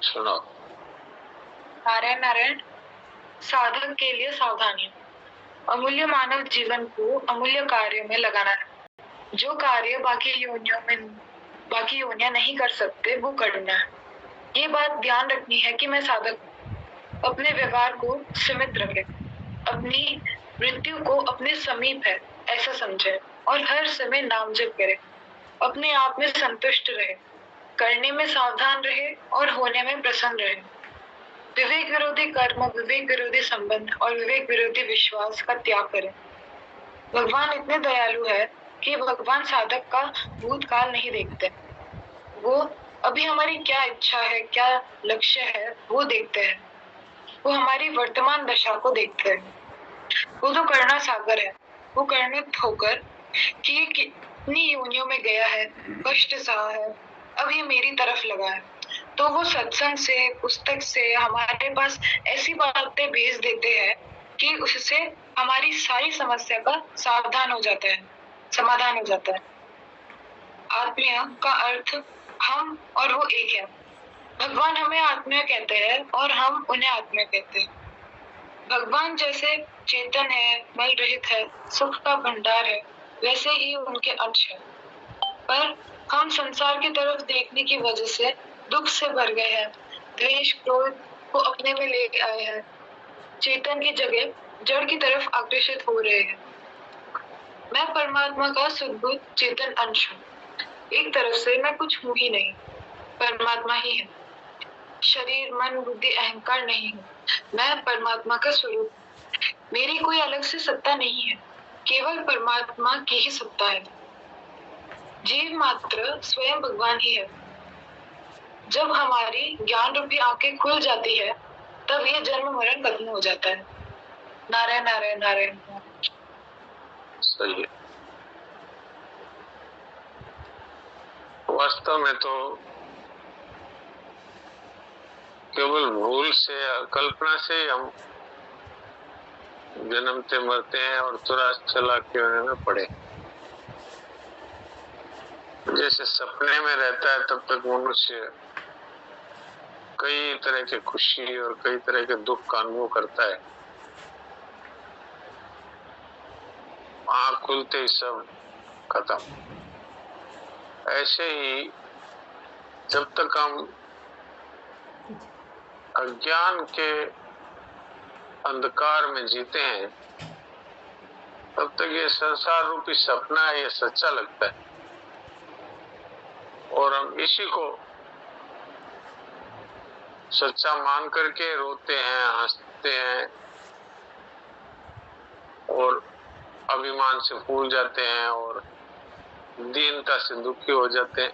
सुनो। नारायण नारायण। साधक के लिए सावधानी। अमूल्य मानव जीवन को अमूल्य कार्य में लगाना है। जो कार्य बाकी योनियां नहीं कर सकते वो करना है। ये बात ध्यान रखनी है कि मैं साधक अपने व्यवहार को सीमित रखे, अपनी मृत्यु को अपने समीप है ऐसा समझे और हर समय नाम जप करे, अपने आप में संतुष्ट रहे, करने में सावधान रहे और होने में प्रसन्न रहे। विवेक विरोधी कर्म, विवेक विरोधी संबंध और विवेक विरोधी विश्वास का त्याग करें। भगवान इतने दयालु है कि भगवान साधक का भूतकाल नहीं देखते। वो अभी हमारी क्या इच्छा है, क्या लक्ष्य है वो देखते हैं। वो हमारी वर्तमान दशा को देखते हैं। वो तो करुणा सागर है। वो करुणित होकर कि ये कितनी योनियों में गया है, कष्ट सहा है, अब ये मेरी तरफ लगा है, तो वो सत्संग से, पुस्तक से हमारे पास ऐसी बातें भेज देते हैं कि उससे हमारी सारी समस्या का समाधान हो जाता है। आत्मीय का अर्थ हम और वो एक है। भगवान हमें आत्मीय कहते हैं और हम उन्हें आत्मीय कहते हैं। भगवान जैसे चेतन है, मल रहित है, सुख का भंडार है, वैसे ही उनके अंश है। पर हम संसार की तरफ देखने की वजह से दुख से भर गए हैं, द्वेष क्रोध को अपने में ले आए हैं, चेतन की जगह जड़ की तरफ आकर्षित हो रहे हैं। मैं परमात्मा का शुद्ध चेतन अंश हूँ। एक तरफ से मैं कुछ हूँ ही नहीं, परमात्मा ही है। शरीर मन बुद्धि अहंकार नहीं हूँ, मैं परमात्मा का स्वरूप हूँ। मेरी कोई अलग से सत्ता नहीं है, केवल परमात्मा की ही सत्ता है। जीव मात्र स्वयं भगवान ही है। जब हमारी ज्ञान रूपी आंखें खुल जाती है तब ये जन्म मरण खत्म हो जाता है। नारायण नारायण नारायण। सही है। वास्तव में तो केवल भूल से, कल्पना से ही हम जन्मते मरते हैं और तुरास चला के में पड़े। जैसे सपने में रहता है तब तक मनुष्य कई तरह के खुशी और कई तरह के दुख का अनुभव करता है। आँख खुलते ही सब खत्म। ऐसे ही जब तक हम अज्ञान के अंधकार में जीते हैं तब तक ये संसार रूपी सपना है, ये सच्चा लगता है और हम इसी को सच्चा मान करके रोते हैं, हंसते हैं और अभिमान से फूल जाते हैं और दीनता से दुखी हो जाते हैं।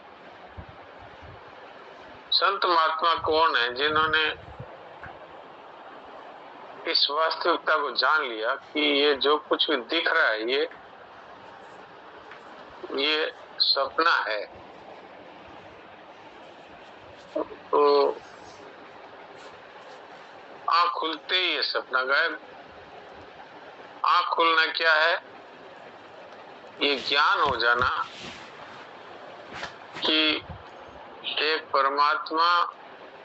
संत महात्मा कौन है जिन्होंने इस वास्तविकता को जान लिया कि ये जो कुछ भी दिख रहा है ये सपना है। तो आँख खुलते ही ये सपना गायब। आँख खुलना क्या है? ये ज्ञान हो जाना कि एक परमात्मा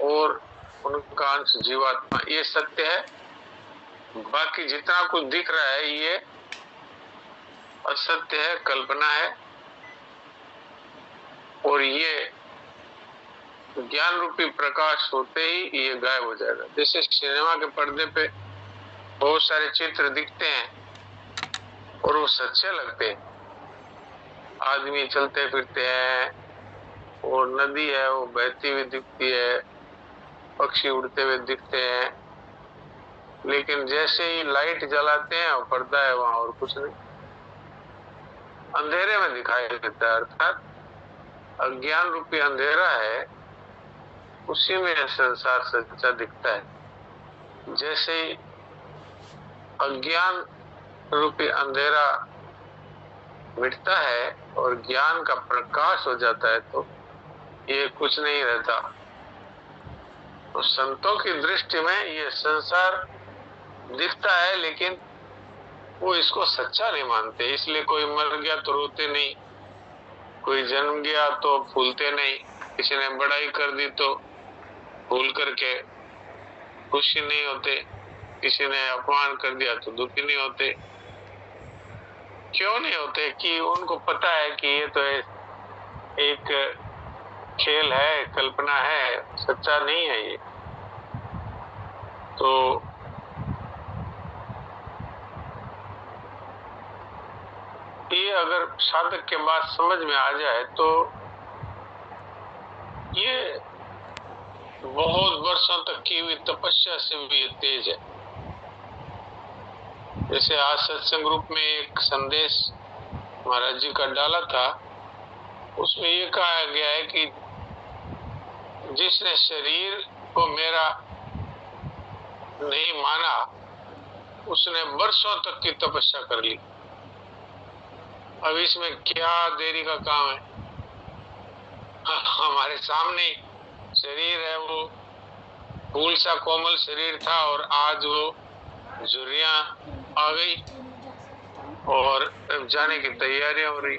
और उनका अंश जीवात्मा ये सत्य है, बाकी जितना कुछ दिख रहा है ये असत्य है, कल्पना है। और ये ज्ञान रूपी प्रकाश होते ही ये गायब हो जाएगा। जैसे सिनेमा के पर्दे पे बहुत सारे चित्र दिखते हैं और वो सच्चे लगते हैं। आदमी चलते फिरते हैं और नदी है वो बहती हुई दिखती है, पक्षी उड़ते हुए दिखते हैं, लेकिन जैसे ही लाइट जलाते हैं और पर्दा है वहां और कुछ नहीं, अंधेरे में दिखाई देता है। अर्थात अज्ञान रूपी अंधेरा है, उसी में संसार सच्चा दिखता है। जैसे ही अज्ञान रूपी अंधेरा मिटता है और ज्ञान का प्रकाश हो जाता है तो ये कुछ नहीं रहता। तो संतों की दृष्टि में ये संसार दिखता है लेकिन वो इसको सच्चा नहीं मानते। इसलिए कोई मर गया तो रोते नहीं, कोई जन्म गया तो फूलते नहीं, किसी ने बड़ाई कर दी तो भूल करके खुशी नहीं होते, किसी ने अपमान कर दिया तो दुखी नहीं होते। क्यों नहीं होते? कि उनको पता है कि ये तो एक खेल है, कल्पना है, सच्चा नहीं है ये। तो ये अगर साधक के बाद समझ में आ जाए तो ये बहुत वर्षों तक की हुई तपस्या से भी तेज है। जैसे आज सत्संग ग्रुप में एक संदेश महाराज जी का डाला था, उसमें ये कहा गया है कि जिसने शरीर को मेरा नहीं माना उसने वर्षों तक की तपस्या कर ली। अब इसमें क्या देरी का काम है? हमारे सामने शरीर है, वो फूल सा कोमल शरीर था और आज वो झुर्रियां आ गई और जाने की तैयारियां हो रही।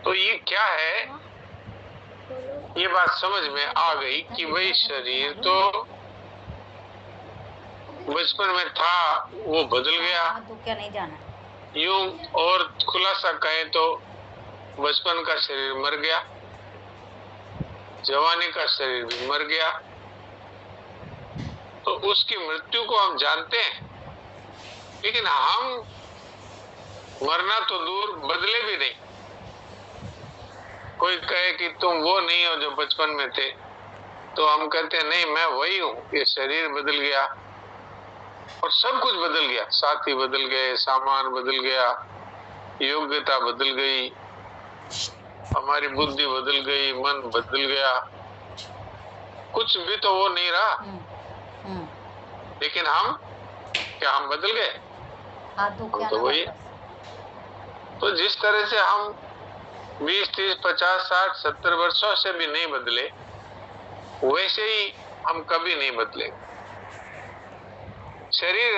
तो ये क्या है? ये बात समझ में आ गई कि भाई शरीर तो बचपन में था, वो बदल गया। तो क्या नहीं जाना? यूं और खुलासा कहें तो बचपन का शरीर मर गया, जवानी का शरीर भी मर गया। तो उसकी मृत्यु को हम जानते हैं, लेकिन हम मरना तो दूर, बदले भी नहीं। कोई कहे कि तुम वो नहीं हो जो बचपन में थे, तो हम कहते हैं नहीं, मैं वही हूं। ये शरीर बदल गया और सब कुछ बदल गया, साथी बदल गए, सामान बदल गया, योग्यता बदल गई, हमारी बुद्धि बदल गई, मन बदल गया, कुछ भी तो वो नहीं रहा। लेकिन हम हम बदल गए? हम तो वही। तो जिस तरह से हम 20, 30, 50, 60, 70 वर्षों से भी नहीं बदले, वैसे ही हम कभी नहीं बदले। शरीर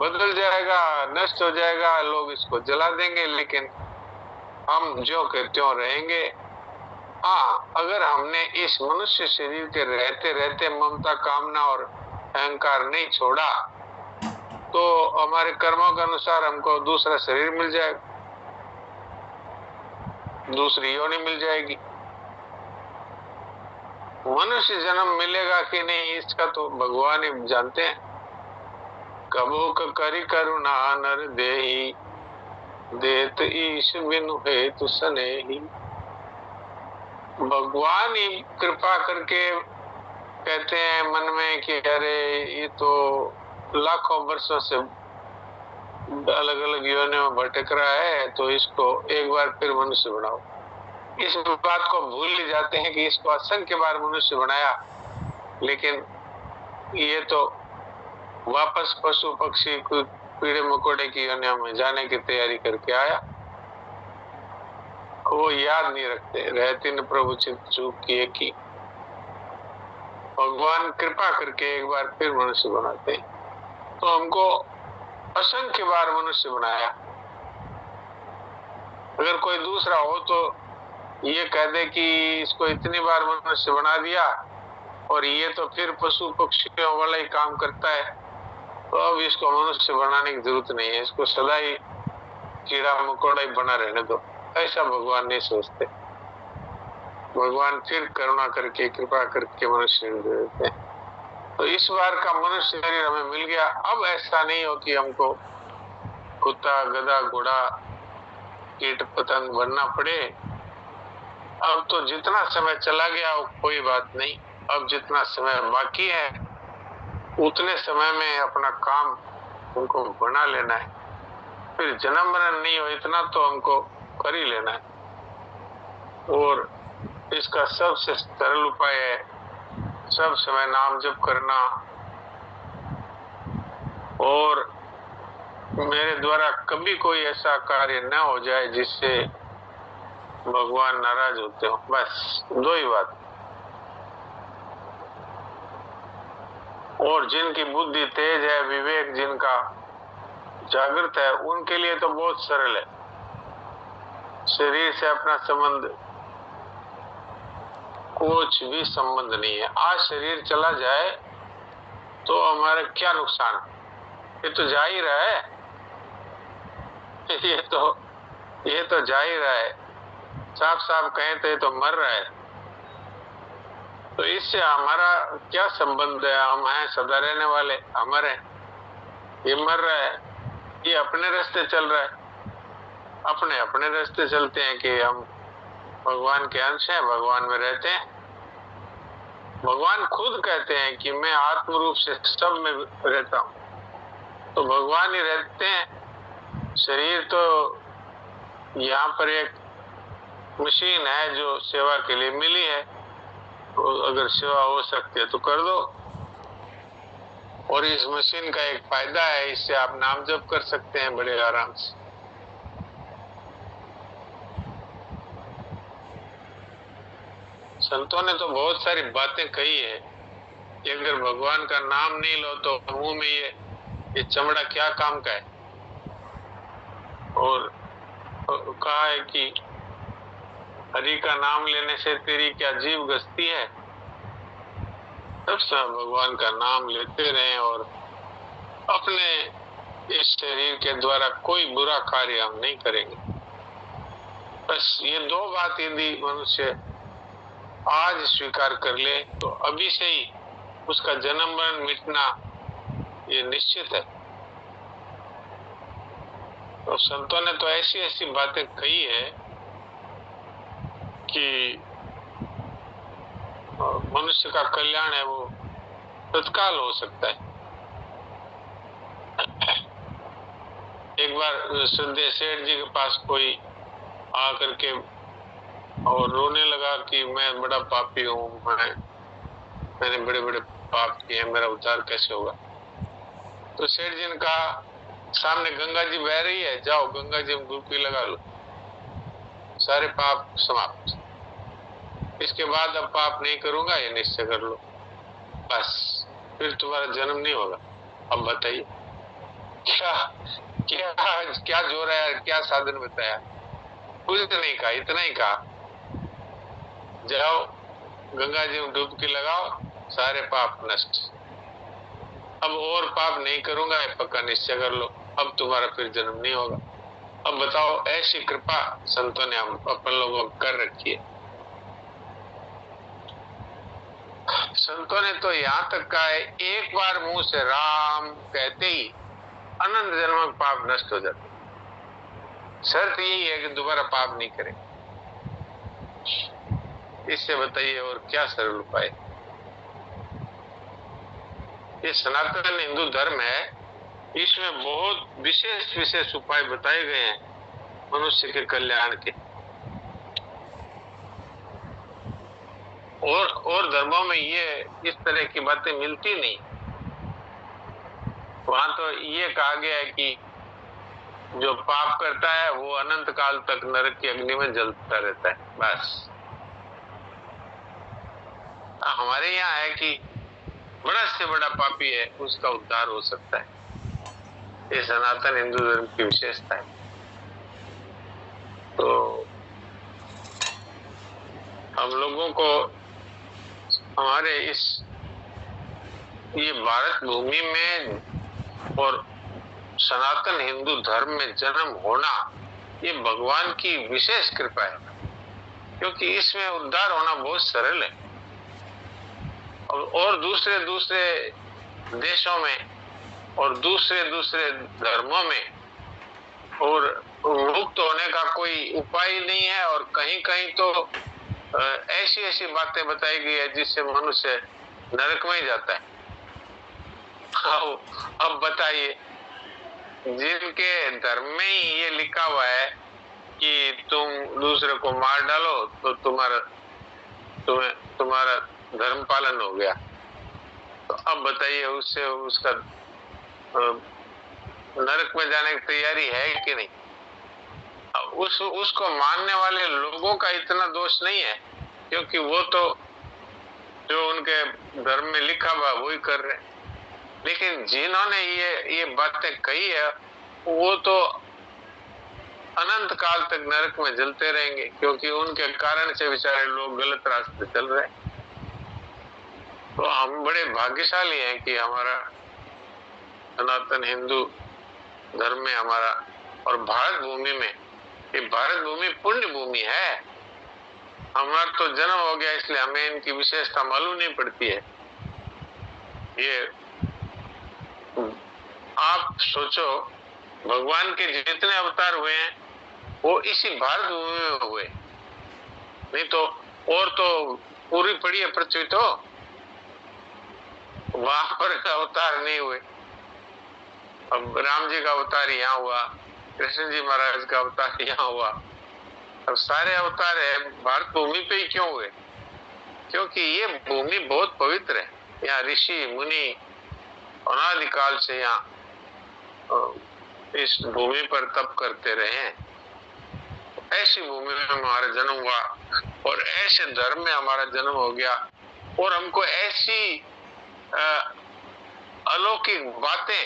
बदल जाएगा, नष्ट हो जाएगा, लोग इसको जला देंगे, लेकिन हम जो के त्यों रहेंगे। हाँ, अगर हमने इस मनुष्य शरीर के रहते रहते ममता, कामना और अहंकार नहीं छोड़ा, तो हमारे कर्मों के अनुसार हमको दूसरा शरीर मिल जाएगा, दूसरी योनि मिल जाएगी। मनुष्य जन्म मिलेगा कि नहीं, इसका तो भगवान ही जानते हैं। कबो करी करुणा नर देही, देत ईश बिनु हेतु सनेही। भगवान ही कृपा करके कहते हैं मन में कि अरे ये तो लाखों वर्षों से अलग अलग योनियों में भटक रहा है, तो इसको एक बार फिर मनुष्य बनाओ। इस बात को भूल ही जाते हैं कि इसको असंख्य बार मनुष्य बनाया, लेकिन ये तो वापस पशु पक्षी कीड़े मकोड़े की योनियों में जाने की तैयारी करके आया। वो याद नहीं रखते, रहती न प्रभु चित चूक किए की। भगवान कृपा करके एक बार फिर मनुष्य बनाते हैं। तो हमको असंख्य बार मनुष्य बनाया। अगर कोई दूसरा हो तो ये कह दे कि इसको इतनी बार मनुष्य बना दिया और ये तो फिर पशु पक्षियों वाला ही काम करता है, तो अब इसको मनुष्य बनाने की जरूरत नहीं है, इसको सदा ही कीड़ा मकोड़ा ही बना रहने दो। ऐसा भगवान नहीं सोचते। भगवान फिर करुणा करके, कृपा करके मनुष्य दे देते हैं। तो इस बार का मनुष्य शरीर हमें मिल गया। अब ऐसा नहीं हो कि हमको कुत्ता, गधा, घोड़ा, कीट पतंग बनना पड़े। अब तो जितना समय चला गया वो कोई बात नहीं, अब जितना समय बाकी है उतने समय में अपना काम हमको बना लेना है। फिर जन्म मरण नहीं हो, इतना तो हमको कर ही लेना है। और इसका सबसे सरल उपाय है सब समय नाम जप करना। और मेरे द्वारा कभी कोई ऐसा कार्य न हो जाए जिससे भगवान नाराज होते हो, बस दो ही बात। और जिनकी बुद्धि तेज है, विवेक जिनका जागृत है, उनके लिए तो बहुत सरल है। शरीर से अपना संबंध कुछ भी संबंध नहीं है। आज शरीर चला जाए तो हमारा क्या नुकसान, ये तो जा ही रहा है। ये तो जा ही रहा है, साफ साफ कहें तो ये तो मर रहा है। तो इससे हमारा क्या संबंध है? हम हैं सदा रहने वाले, अमर हैं। ये मर रहा है, ये अपने रास्ते चल रहा है। अपने अपने रास्ते चलते हैं कि हम भगवान के अंश हैं, भगवान में रहते हैं। भगवान खुद कहते हैं कि मैं आत्म रूप से सब में रहता हूं, तो भगवान ही रहते हैं। शरीर तो यहाँ पर एक मशीन है जो सेवा के लिए मिली है, तो अगर सेवा हो सकती है तो कर दो। और इस मशीन का एक फायदा है, इससे आप नाम जप कर सकते हैं बड़े आराम से। संतों ने तो बहुत सारी बातें कही है कि अगर भगवान का नाम नहीं लो तो मुंह में ये चमड़ा क्या काम का है। और कहा है कि हरि का नाम लेने से तेरी क्या जीभ गस्ती है। तब सब भगवान का नाम लेते रहें और अपने इस शरीर के द्वारा कोई बुरा कार्य हम नहीं करेंगे। बस ये दो बात यदि मनुष्य आज स्वीकार कर ले तो अभी से ही उसका जन्म मरण मिटना ये निश्चित है। तो संतों ने तो ऐसी ऐसी बातें कही है कि मनुष्य का कल्याण है वो तत्काल हो सकता है। एक बार श्रद्धेय सेठ जी के पास कोई आकर के और रोने लगा कि मैं बड़ा पापी हूँ, मैंने बड़े बड़े पाप किए, मेरा उद्धार कैसे होगा। तो सेठ जी ने कहा सामने गंगा जी बह रही है, जाओ गंगा जी में डुबकी लगा लो, सारे पाप समाप्त। इसके बाद अब पाप नहीं करूंगा ये निश्चय कर लो, बस फिर तुम्हारा जन्म नहीं होगा। अब बताइए क्या क्या क्या जोर है, क्या साधन बताया? कुछ नहीं कहा, इतना ही कहा जाओ गंगा जी में डुबकी लगाओ, सारे पाप नष्ट। अब और पाप नहीं करूंगा ये पक्का निश्चय कर लो, अब तुम्हारा फिर जन्म नहीं होगा। अब बताओ, ऐसी कृपा संतों ने हम अपन लोगों को कर रखी है। संतों ने तो यहाँ तक कहा है, एक बार मुंह से राम कहते ही अनंत जन्म पाप नष्ट हो जाते। शर्त यही है कि दोबारा पाप नहीं करें। इससे बताइए और क्या सरल उपाय? ये सनातन हिंदू धर्म है, इसमें बहुत विशेष विशेष उपाय बताए गए हैं मनुष्य के कल्याण के। और धर्मों में ये इस तरह की बातें मिलती नहीं। वहां तो ये कहा गया है कि जो पाप करता है वो अनंत काल तक नरक की अग्नि में जलता रहता है, बस। हमारे यहाँ है कि बड़ा से बड़ा पापी है उसका उद्धार हो सकता है। ये सनातन हिंदू धर्म की विशेषता है। तो हम लोगों को हमारे इस ये भारत भूमि में और सनातन हिंदू धर्म में जन्म होना ये भगवान की विशेष कृपा है, क्योंकि इसमें उद्धार होना बहुत सरल है। और दूसरे दूसरे देशों में और दूसरे दूसरे धर्मों में और मुक्त होने का कोई उपाय नहीं है। और कहीं कहीं तो ऐसी ऐसी बातें बताई गई है जिससे मनुष्य नरक में ही जाता है। अब बताइए, जिनके धर्म में ही ये लिखा हुआ है कि तुम दूसरे को मार डालो तो तुम्हारा धर्म पालन हो गया, तो अब बताइए उससे उसका नरक में जाने की तैयारी है कि नहीं? उसको मानने वाले लोगों का इतना दोष नहीं है, क्योंकि वो तो जो उनके धर्म में लिखा हुआ वही कर रहे हैं। लेकिन जिन्होंने ये बातें कही है वो तो अनंत काल तक नरक में जलते रहेंगे, क्योंकि उनके कारण से बेचारे लोग गलत रास्ते चल रहे हैं। तो हम बड़े भाग्यशाली हैं कि हमारा सनातन हिंदू धर्म में हमारा और भारत भूमि में, ये भारत भूमि पुण्य भूमि है। हमारा तो जन्म हो गया, इसलिए हमें इनकी विशेषता मालूम नहीं पड़ती है। ये आप सोचो, भगवान के जितने अवतार हुए हैं वो इसी भारत भूमि में हुए, नहीं तो और तो पूरी पड़ी है पृथ्वी, तो वहां पर अवतार नहीं हुए। अब राम जी का अवतार यहाँ हुआ, कृष्ण जी महाराज का अवतार यहाँ हुआ, अब सारे अवतार है भारत भूमि पे ही क्यों हुए? क्योंकि ये भूमि बहुत पवित्र है। यहाँ ऋषि मुनि अनादिकाल से यहाँ इस भूमि पर तप करते रहे हैं। ऐसी भूमि में हमारा जन्म हुआ और ऐसे धर्म में हमारा जन्म हो गया, और हमको ऐसी अलौकिक बातें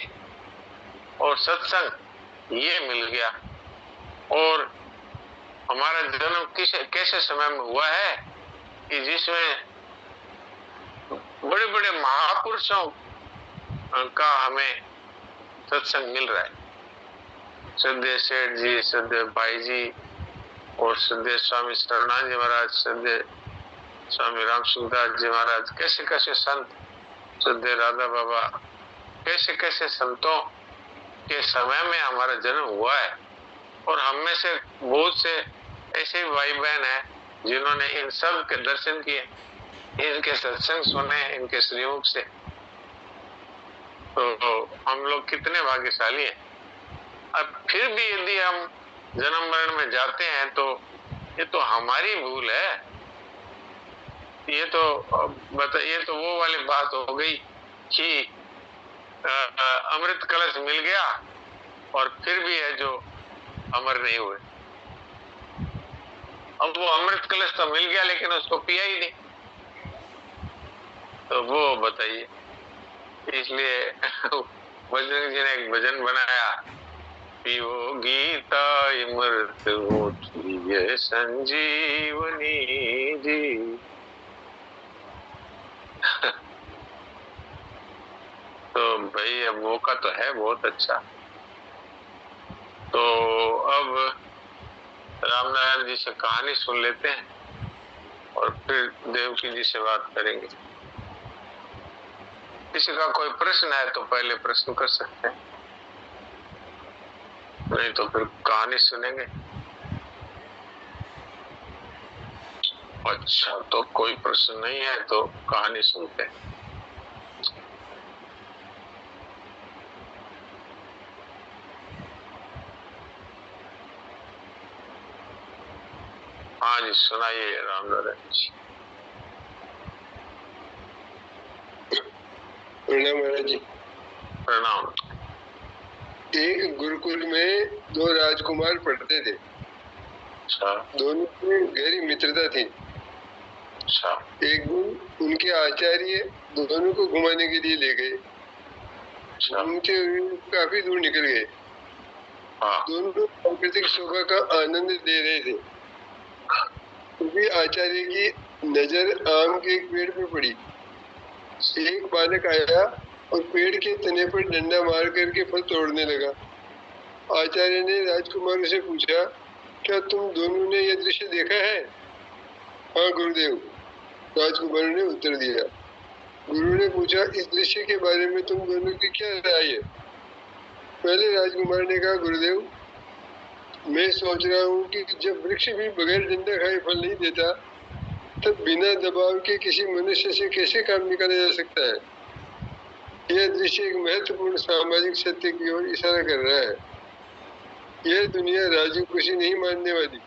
और सत्संग ये मिल गया। और हमारा जन्म कैसे समय में हुआ है कि जिसमें बड़े बड़े महापुरुषों का हमें सत्संग मिल रहा है। श्रद्धेय सेठ जी, श्रद्धेय भाई जी, और श्रद्धेय स्वामी शरणानंद जी महाराज, श्रद्धेय स्वामी राम सुखदास जी महाराज, कैसे कैसे संत, श्रद्धेय राधा बाबा, कैसे कैसे संतों के समय में हमारा जन्म हुआ है। और हम में से बहुत से ऐसे भाई बहन हैं जिन्होंने इन सब के दर्शन किए, इनके सत्संग सुने इनके श्रीमुख से। तो हम लोग कितने भाग्यशाली हैं। अब फिर भी यदि हम जन्म मरण में जाते हैं तो ये तो हमारी भूल है। ये तो बताइए, तो वो वाली बात हो गई कि अमृत कलश मिल गया और फिर भी है जो अमर नहीं हुए। अब वो अमृत कलश तो मिल गया लेकिन उसको पिया ही नहीं, तो वो बताइए। इसलिए बजरंग जी ने एक भजन बनाया, पियो गीता अमृत होती संजीवनी जी। तो भाई अब मौका तो है बहुत अच्छा। तो अब रामनारायण जी से कहानी सुन लेते हैं और फिर देवकी जी से बात करेंगे। किसी का कोई प्रश्न है तो पहले प्रश्न कर सकते हैं, नहीं तो फिर कहानी सुनेंगे। अच्छा, तो कोई प्रश्न नहीं है तो कहानी सुनते हैं। हाँ जी, सुनाइए रामनारायण जी। प्रणाम महाराज जी। प्रणाम। एक गुरुकुल में दो राजकुमार पढ़ते थे। अच्छा। दोनों की गहरी मित्रता थी। अच्छा। एक दिन उनके आचार्य दोनों को घुमाने के लिए ले गए। घूमते हुए काफी दूर निकल गए। दोनों प्राकृतिक शोभा का आनंद ले रहे थे। क्योंकि आचार्य की नजर आम के एक पेड़ पर पड़ी। एक बालक आया और पेड़ के तने पर डंडा मार करके फल तोड़ने लगा। आचार्य ने राजकुमारों से पूछा, क्या तुम दोनों ने यह दृश्य देखा है? हाँ गुरुदेव, राजकुमारों ने उत्तर दिया। गुरु ने पूछा, इस दृश्य के बारे में तुम दोनों की क्या राय है? पहले राजकुमार ने कहा, गुरुदेव, मैं सोच रहा हूँ कि जब वृक्ष भी बगैर डंडा खाए फल नहीं देता, तब बिना दबाव के किसी मनुष्य से कैसे काम निकाला जा सकता है? यह दृश्य एक महत्वपूर्ण सामाजिक सत्य की ओर इशारा कर रहा है। यह दुनिया राजी खुशी नहीं मानने वाली।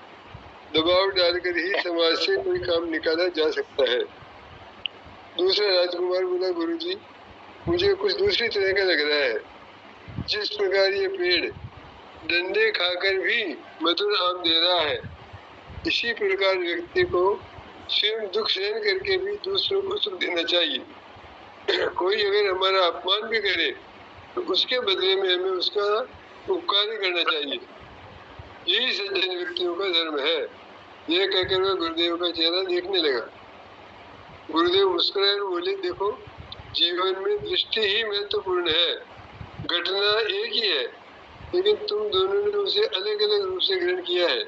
दबाव डालकर ही समाज से कोई काम निकाला जा सकता है। दूसरा राजकुमार बोला, गुरुजी, मुझे कुछ दूसरी तरह का लग रहा है। जिस प्रकार ये पेड़ डंडे खाकर भी मधुर आम दे रहा है, इसी प्रकार व्यक्ति को स्वयं दुख सहन करके भी दूसरों को सुख देना चाहिए। कोई अगर हमारा अपमान भी करे तो उसके बदले में हमें उसका उपकार ही करना चाहिए। यही सज्जन व्यक्तियों का धर्म है। यह कहकर वह गुरुदेव का चेहरा देखने लगा। गुरुदेव मुस्कुराए और बोले, देखो, जीवन में दृष्टि ही महत्वपूर्ण है। घटना एक ही है, लेकिन तुम दोनों ने उसे अलग अलग रूप से ग्रहण किया है,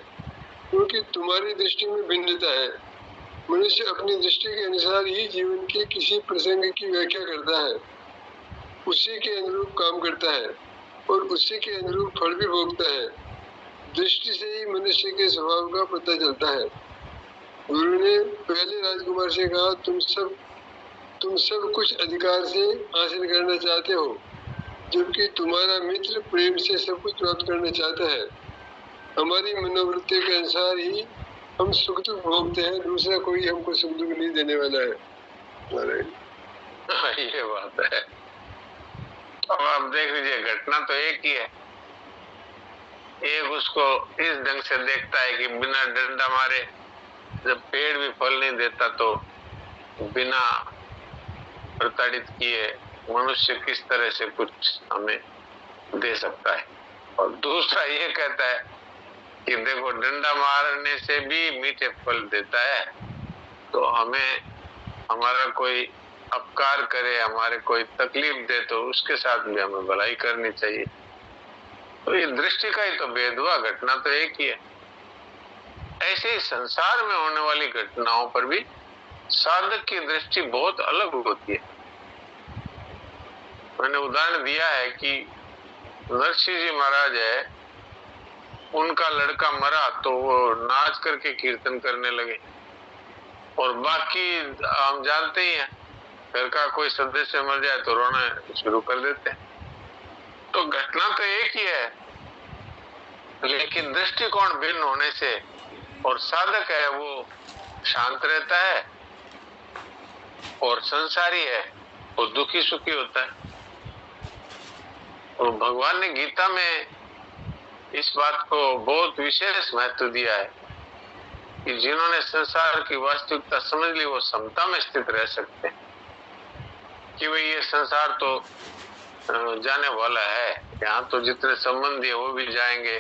क्योंकि तुम्हारी दृष्टि में भिन्नता है। मनुष्य अपनी दृष्टि के अनुसार ही जीवन के किसी प्रसंग की व्याख्या करता है, उसी के अनुरूप काम करता है और उसी के अनुरूप फल भी भोगता है। दृष्टि से ही मनुष्य के स्वभाव का पता चलता है। गुरु ने पहले राजकुमार से कहा, तुम सब कुछ अधिकार से हासिल करना चाहते हो, जबकि तुम्हारा मित्र प्रेम से सब कुछ प्राप्त करना चाहता है। हमारी मनोवृत्ति के अनुसार ही हम सुख दुख भोगते हैं, दूसरा कोई हमको सुख दुख नहीं देने वाला है। ये बात है। अब आप देख लीजिए, घटना तो एक ही है। एक उसको इस ढंग से देखता है कि बिना डंडा मारे जब पेड़ भी फल नहीं देता, तो बिना प्रताड़ित किए मनुष्य किस तरह से कुछ हमें दे सकता है। और दूसरा ये कहता है कि देखो, डंडा मारने से भी मीठे फल देता है, तो हमें हमारा कोई अपकार करे, हमारे कोई तकलीफ दे, तो उसके साथ भी हमें भलाई करनी चाहिए। तो ये दृष्टि का ही तो भेद हुआ। घटना तो एक ही है। ऐसे ही संसार में होने वाली घटनाओं पर भी साधक की दृष्टि बहुत अलग होती है। मैंने उदाहरण दिया है कि नरसिंह जी महाराज है, उनका लड़का मरा तो वो नाच करके कीर्तन करने लगे, और बाकी हम जानते ही हैं, घर का कोई सदस्य मर जाए तो रोना शुरू कर देते हैं। तो घटना तो एक ही है, लेकिन दृष्टिकोण भिन्न होने से, और साधक है वो शांत रहता है, और संसारी है वो दुखी सुखी होता है। और भगवान ने गीता में इस बात को बहुत विशेष महत्व दिया है कि जिन्होंने संसार की वास्तविकता समझ ली, वो समता में स्थित रह सकते हैं। कि भाई ये संसार तो जाने वाला है, यहाँ तो जितने संबंधी है वो भी जाएंगे,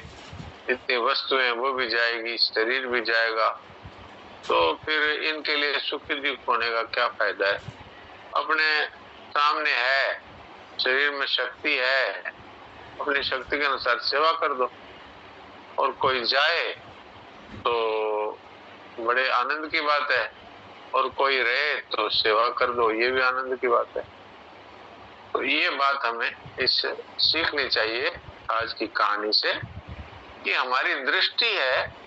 जितनी वस्तुएं वो भी जाएगी, शरीर भी जाएगा, तो फिर इनके लिए सुखी दुख होने का क्या फायदा है। अपने सामने है, शरीर में शक्ति है, अपनी शक्ति के अनुसार सेवा कर दो। और कोई जाए तो बड़े आनंद की बात है, और कोई रहे तो सेवा कर दो, ये भी आनंद की बात है। तो ये बात हमें इससे सीखनी चाहिए आज की कहानी से, कि हमारी दृष्टि है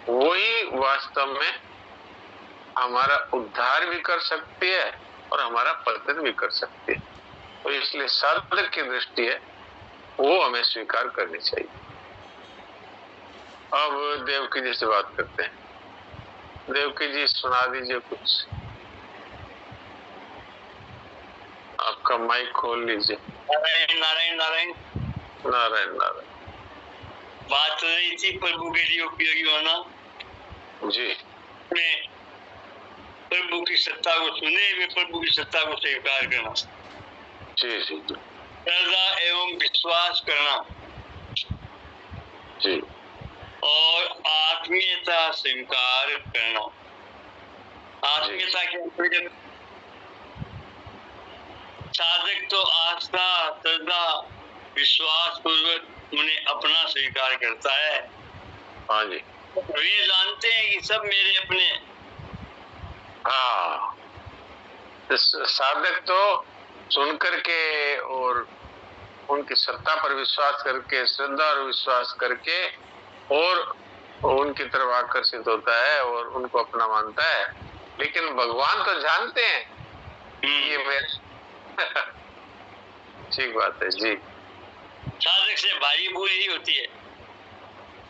वही वास्तव में हमारा उद्धार भी कर सकती है और हमारा पतन भी कर सकती है। तो इसलिए साधक की दृष्टि है वो हमें स्वीकार करनी चाहिए। अब देवकी जी से बात करते हैं। देवकी जी सुना दीजिए कुछ, आपका माइक खोल लीजिए। नारायण नारायण नारायण नारायण नारायण। बात हो रही थी प्रभु के लिए उपयोगी होना जी। में प्रभु की सत्ता को सुने हुए प्रभु की सत्ता को स्वीकार करना, जी जी श्रद्धा एवं विश्वास करना जी, और आत्मीयता स्वीकार करना। आत्मीयता के साधक तो आस्था श्रद्धा विश्वास पूर्वक उन्हें अपना स्वीकार करता है। हाँ जी। वे जानते हैं कि सब मेरे अपने। हाँ, साधक तो सुन करके और उनकी सत्ता पर विश्वास करके, श्रद्धा और विश्वास करके, और उनकी तरफ आकर्षित होता है और उनको अपना मानता है। लेकिन भगवान तो जानते हैं ये मेरे ठीक बात है जी। साधक से भारी भूल ही होती है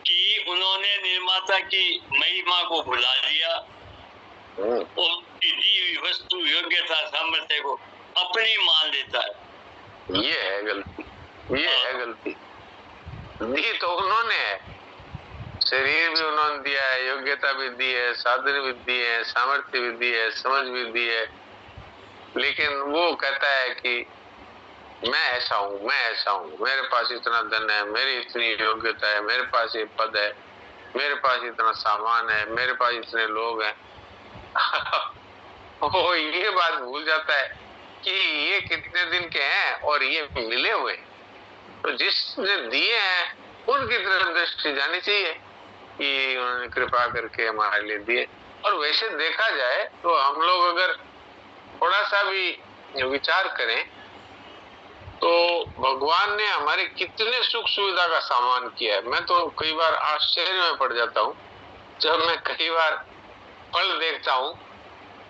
कि उन्होंने निर्माता की महिमा को भुला दिया और उनकी दी हुई वस्तु योग्यता सामर्थ्य को अपनी मान लेता है। ये है गलती, ये है गलती। दी तो उन्होंने है, शरीर भी उन्होंने दिया है, योग्यता भी दी है, साधन भी दिए है, सामर्थ्य भी दी है, समझ भी दी है, लेकिन वो कहता है कि मैं ऐसा हूँ, मैं ऐसा हूँ, मेरे पास इतना धन है, मेरी इतनी योग्यता है, मेरे पास ये पद है, मेरे पास इतना सामान है, मेरे पास इतने लोग हैं। वो ये बात भूल जाता है कि ये कितने दिन के हैं और ये मिले हुए। तो जिसने दिए हैं उनकी तरफ दृष्टि जानी चाहिए कि उन्होंने कृपा करके हमारे लिए दिए। और वैसे देखा जाए तो हम लोग अगर थोड़ा सा भी विचार करें तो भगवान ने हमारे कितने सुख सुविधा का सामान किया है। मैं तो कई बार आश्चर्य में पड़ जाता हूँ जब मैं कई बार फल देखता हूँ,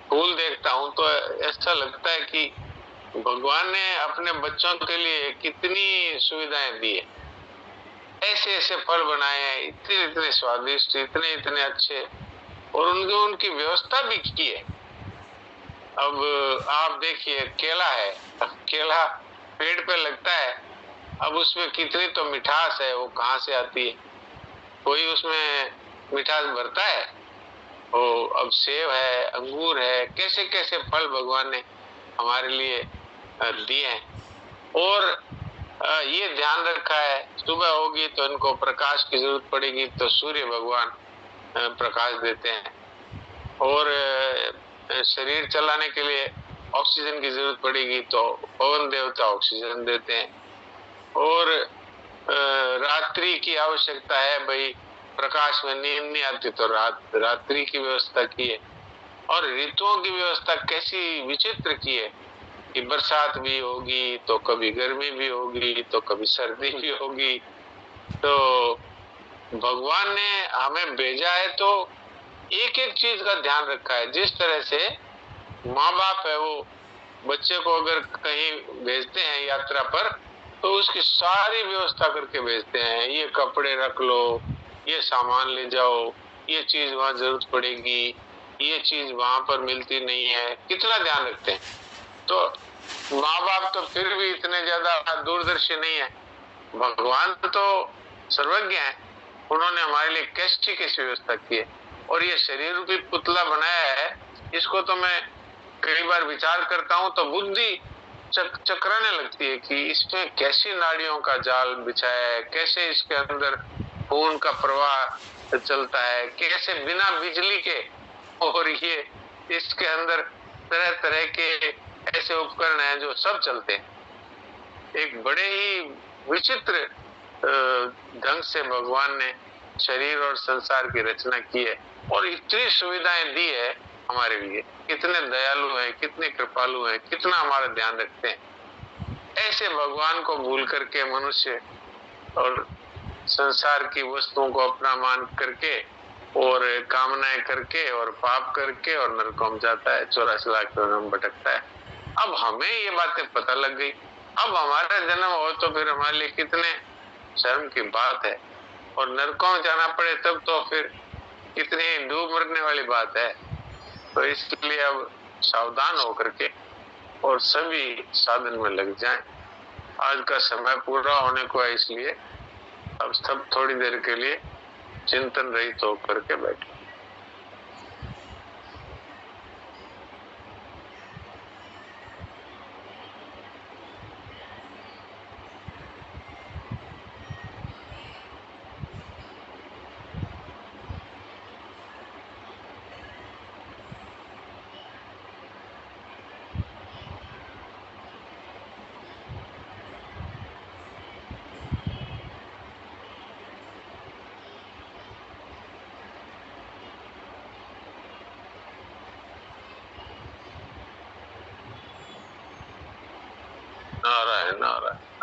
फूल देखता हूँ, तो ऐसा लगता है कि भगवान ने अपने बच्चों के लिए कितनी सुविधाएं दी है। ऐसे ऐसे फल बनाए हैं, इतने इतने स्वादिष्ट, इतने इतने अच्छे, और उनकी व्यवस्था भी की है। अब आप देखिए केला है, केला पेड़ पे लगता है, अब उसमें कितनी तो मिठास है, वो कहाँ से आती है? कोई उसमें मिठास भरता है? वो अब सेब है, अंगूर है, कैसे कैसे फल भगवान ने हमारे लिए दिए हैं। और ये ध्यान रखा है सुबह होगी तो इनको प्रकाश की जरूरत पड़ेगी तो सूर्य भगवान प्रकाश देते हैं, और शरीर चलाने के लिए ऑक्सीजन की जरूरत पड़ेगी तो पवन देवता ऑक्सीजन देते हैं, और रात्रि की आवश्यकता है, भाई प्रकाश में नींद नहीं आती तो रात्रि की व्यवस्था की है। और ऋतुओं की व्यवस्था कैसी विचित्र की है कि बरसात भी होगी तो कभी गर्मी भी होगी तो कभी सर्दी भी होगी। तो भगवान ने हमें भेजा है तो एक एक चीज का ध्यान रखा है। जिस तरह से माँ बाप है वो बच्चे को अगर कहीं भेजते हैं यात्रा पर तो उसकी सारी व्यवस्था करके भेजते हैं, ये कपड़े रख लो, ये सामान ले जाओ, ये चीज वहां जरूरत पड़ेगी, ये चीज वहां पर मिलती नहीं है, कितना ध्यान रखते हैं। तो माँ बाप तो फिर भी इतने ज्यादा दूरदर्शी नहीं है, भगवान तो सर्वज्ञ है, उन्होंने हमारे लिए कैसी कैसी व्यवस्था की है। और ये शरीर रूपी पुतला बनाया है, इसको तो मैं कई बार विचार करता हूँ तो बुद्धि चकराने लगती है कि इसमें कैसी नाड़ियों का जाल बिछाया है, कैसे इसके अंदर खून का प्रवाह चलता है, कैसे बिना बिजली के, और ये इसके अंदर तरह तरह के ऐसे उपकरण हैं जो सब चलते हैं। एक बड़े ही विचित्र ढंग से भगवान ने शरीर और संसार की रचना की है और इतनी सुविधाएं दी है हमारे लिए। कितने दयालु हैं, कितने कृपालु हैं, कितना हमारा ध्यान रखते हैं। ऐसे भगवान को भूल करके मनुष्य और संसार की वस्तुओं को अपना मान करके और कामनाएं करके और पाप करके और नरकों में जाता है, 84 लाख में भटकता है। अब हमें ये बातें पता लग गई, अब हमारा जन्म हो तो फिर हमारे लिए कितने शर्म की बात है, और नरकों में जाना पड़े तब तो फिर कितनी डूब मरने वाली बात है। तो इसके लिए अब सावधान होकर के और सभी साधन में लग जाएं। आज का समय पूरा होने को है, इसलिए अब सब थोड़ी देर के लिए चिंतन रहित होकर के बैठे। नारायण नारायण।